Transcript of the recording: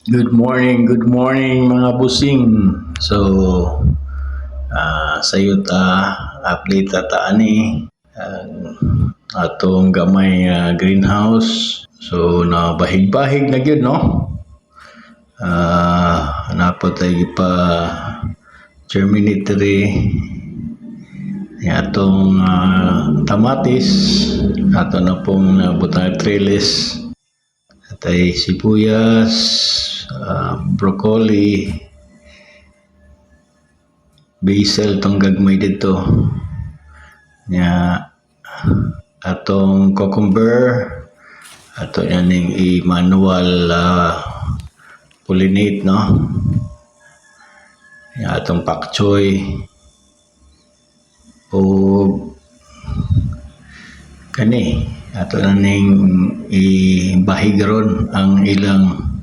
Good morning mga busing. So, sayo ta update ta ani atong gamay greenhouse. So, na bahig-bahig na gyud no. Napatay pa germinatory ni atong tamatis ato na pong butang trellis atay sibuyas, broccoli, basil tong gagmay dito nya atong cucumber ato yaning i-manual pollinate no nya atong pak choy o kani ato na ning ibahig ron ang ilang